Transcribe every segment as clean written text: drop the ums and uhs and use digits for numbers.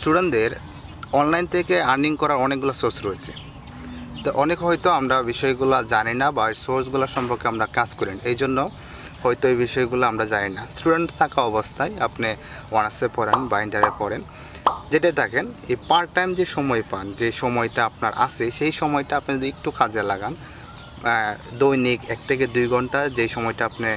স্টুডেন্টদের অনলাইন থেকে আর্নিং করার অনেকগুলো সোর্স রয়েছে। তো অনেক হয়তো আমরা বিষয়গুলো জানি না বা সোর্সগুলো সম্পর্কে আমরা কাজ করি না, এই জন্য হয়তো এই বিষয়গুলো আমরা জানি না। স্টুডেন্ট থাকা অবস্থায় আপনি অনার্সে পড়েন বা ইন্টারে পড়েন, যেটাই থাকেন, এই পার্ট টাইম যে সময় পান, যে সময়টা আপনার আছে, সেই সময়টা আপনি যদি একটু কাজে লাগান, দৈনিক 1 থেকে 2 ঘন্টা যেই সময়টা আপনি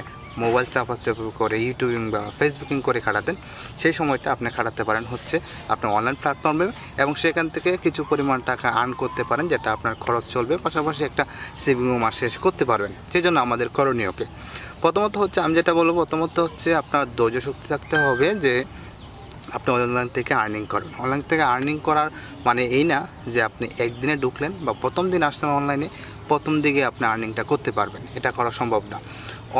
মোবাইল চাপাচাপি করে ইউটিউবিং বা ফেসবুকিং করে খাটাতেন, সেই সময়টা আপনি খাটাতে পারেন হচ্ছে আপনার অনলাইন প্ল্যাটফর্মে, এবং সেখান থেকে কিছু পরিমাণ টাকা আর্ন করতে পারেন, যেটা আপনার খরচ চলবে, পাশাপাশি একটা সেভিংও মাস শেষ করতে পারবেন। সেই জন্য আমাদের করণীয়কে প্রথমত হচ্ছে, আমি যেটা বলবো, প্রথমত হচ্ছে আপনার ধৈর্য শক্তি থাকতে হবে যে আপনি অনলাইন থেকে আর্নিং করবেন। অনলাইন থেকে আর্নিং করার মানে এই না যে আপনি একদিনে ঢুকলেন বা প্রথম দিন আসলেন অনলাইনে, প্রথম দিকে আপনি আর্নিংটা করতে পারবেন, এটা করা সম্ভব না।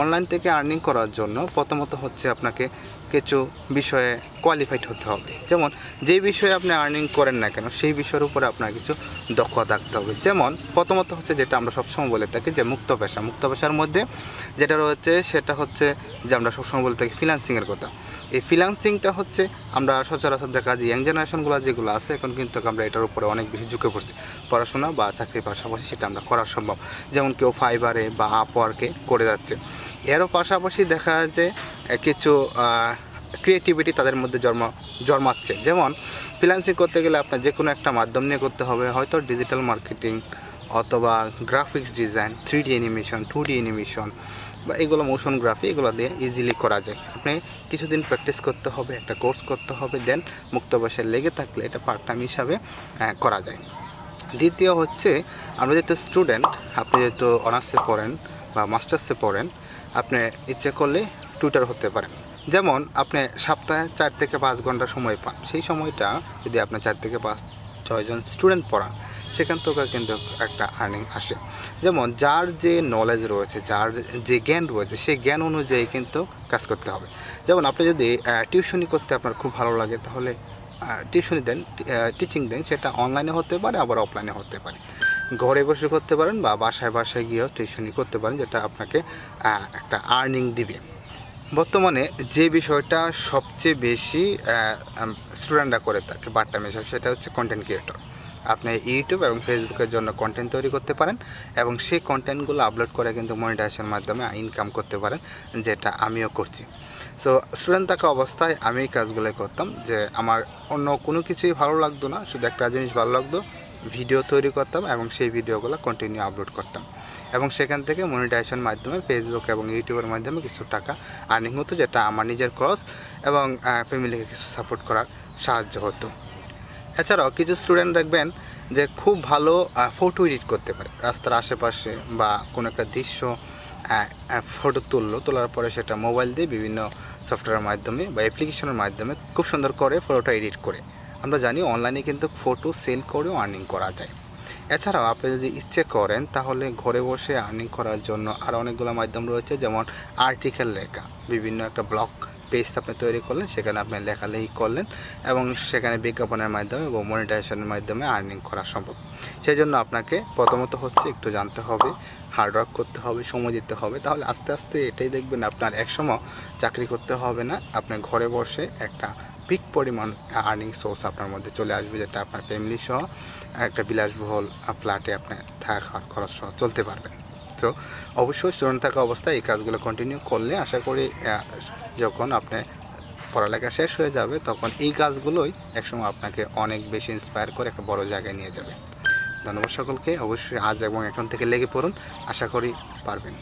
অনলাইন থেকে আর্নিং করার জন্য প্রথমত হচ্ছে আপনাকে কিছু বিষয়ে কোয়ালিফাইড হতে হবে। যেমন যে বিষয়ে আপনি আর্নিং করেন না কেন, সেই বিষয়ের উপরে আপনার কিছু দক্ষতা থাকতে হবে। যেমন প্রথমত হচ্ছে, যেটা আমরা সবসময় বলে থাকি যে মুক্ত পেশা। মুক্ত পেশার মধ্যে যেটা রয়েছে সেটা হচ্ছে যে আমরা সবসময় বলে থাকি ফ্রিল্যান্সিংয়ের কথা। এই ফ্রিল্যান্সিংটা হচ্ছে আমরা সচরাচর দেখা যায় ইয়াং জেনারেশনগুলো যেগুলো আছে এখন কিন্তু আমরা এটার উপরে অনেক বেশি ঝুঁকে পড়ছি। পড়াশোনা বা চাকরির পাশাপাশি সেটা আমরা করা সম্ভব। যেমন কেউ ফাইবারে বা আপওয়ার্কে করে যাচ্ছে। এরও পাশাপাশি দেখা যায় যে কিছু ক্রিয়েটিভিটি তাদের মধ্যে জন্মাচ্ছে। যেমন ফ্রিল্যান্সিং করতে গেলে আপনার যে কোনো একটা মাধ্যম নিয়ে করতে হবে, হয়তো ডিজিটাল মার্কেটিং অথবা graphics design, 3D animation, 2D animation বা এগুলো মোশন গ্রাফি, এগুলো দিয়ে ইজিলি করা যায়। আপনি কিছুদিন প্র্যাকটিস করতে হবে, একটা কোর্স করতে হবে, দেন মুক্ত বয়সে লেগে থাকলে এটা পার্ট টাইম হিসাবে করা যায়। দ্বিতীয় হচ্ছে, আমরা যেহেতু স্টুডেন্ট, আপনি যেহেতু অনার্সে পড়েন বা মাস্টার্সে পড়েন, আপনি ইচ্ছে করলে টিউটর হতে পারেন। যেমন আপনি সপ্তাহে 4 থেকে 5 ঘন্টা সময় পান, সেই সময়টা যদি আপনি 4 থেকে 5-6 জন স্টুডেন্ট পড়ান, সেখান থেকে কিন্তু একটা আর্নিং আসে। যেমন যার যে নলেজ রয়েছে, যার যে জ্ঞান রয়েছে, সেই জ্ঞান অনুযায়ী কিন্তু কাজ করতে হবে। যেমন আপনি যদি টিউশনি করতে আপনার খুব ভালো লাগে, তাহলে টিউশনি দেন, টিচিং দেন, সেটা অনলাইনে হতে পারে, আবার অফলাইনে হতে পারে। ঘরে বসে করতে পারেন বা বাসায় বাসায় গিয়েও টিউশনি করতে পারেন, যেটা আপনাকে একটা আর্নিং দিবে। বর্তমানে যে বিষয়টা সবচেয়ে বেশি স্টুডেন্টরা করে থাকে পার্ট টাইম হিসাবে, সেটা হচ্ছে কন্টেন্ট ক্রিয়েটর। আপনি ইউটিউব এবং ফেসবুকের জন্য কন্টেন্ট তৈরি করতে পারেন এবং সেই কন্টেন্টগুলো আপলোড করে কিন্তু মনিটাইজেশনের মাধ্যমে ইনকাম করতে পারেন, যেটা আমিও করছি। সো স্টুডেন্ট থাকা অবস্থায় আমি এই কাজগুলোই করতাম, যে আমার অন্য কোনো কিছুই ভালো লাগতো না, শুধু একটা জিনিস ভালো লাগতো, ভিডিও তৈরি করতাম এবং সেই ভিডিওগুলো কন্টিনিউ আপলোড করতাম, এবং সেখান থেকে মনিটাইজেশন মাধ্যমে ফেসবুক এবং ইউটিউবের মাধ্যমে কিছু টাকা আর্নিং হতো, যেটা আমার নিজের খরচ এবং ফ্যামিলিকে কিছু সাপোর্ট করার সাহায্য হতো। এছাড়াও কিছু স্টুডেন্ট দেখবেন যে খুব ভালো ফটো এডিট করতে পারে, রাস্তার আশেপাশে বা কোনো একটা দৃশ্য ফটো তোলার পরে সেটা মোবাইল দিয়ে বিভিন্ন সফটওয়্যারের মাধ্যমে বা অ্যাপ্লিকেশনের মাধ্যমে খুব সুন্দর করে ফটোটা এডিট করে। আমরা জানি অনলাইনে কিন্তু ফটো সেল করেও আর্নিং করা যায়। এছাড়াও আপনি যদি ইচ্ছে করেন তাহলে ঘরে বসে আর্নিং করার জন্য আরও অনেকগুলো মাধ্যম রয়েছে। যেমন আর্টিকেল লেখা, বিভিন্ন একটা ব্লগ পেজ আপনি তৈরি করলেন, সেখানে আপনি লেখালেখি করলেন এবং সেখানে বিজ্ঞাপনের মাধ্যমে এবং মনিটাইজেশনের মাধ্যমে আর্নিং করা সম্ভব। সেই জন্য আপনাকে প্রথমত হচ্ছে একটু জানতে হবে, হার্ডওয়ার্ক করতে হবে, সময় দিতে হবে, তাহলে আস্তে আস্তে এটাই দেখবেন আপনার একসময় চাকরি করতে হবে না, আপনি ঘরে বসে একটা বিগ পরিমাণ আর্নিং সোর্স আপনার মধ্যে চলে আসবে, যেটা আপনার ফ্যামিলি সহ একটা বিলাসবহুল ফ্ল্যাটে আপনি থাকা খাওয়ার খরচ সহ চলতে পারবেন। তো অবশ্যই স্টুডেন্ট থাকা অবস্থায় এই কাজগুলো কন্টিনিউ করলে আশা করি যখন আপনি পড়ালেখা শেষ হয়ে যাবে তখন এই কাজগুলোই একসময় আপনাকে অনেক বেশি ইন্সপায়ার করে একটা বড় জায়গায় নিয়ে যাবে। ধন্যবাদ সকলকে। অবশ্যই আজ এবং এখন থেকে লেগে পড়ুন, আশা করি পারবেন।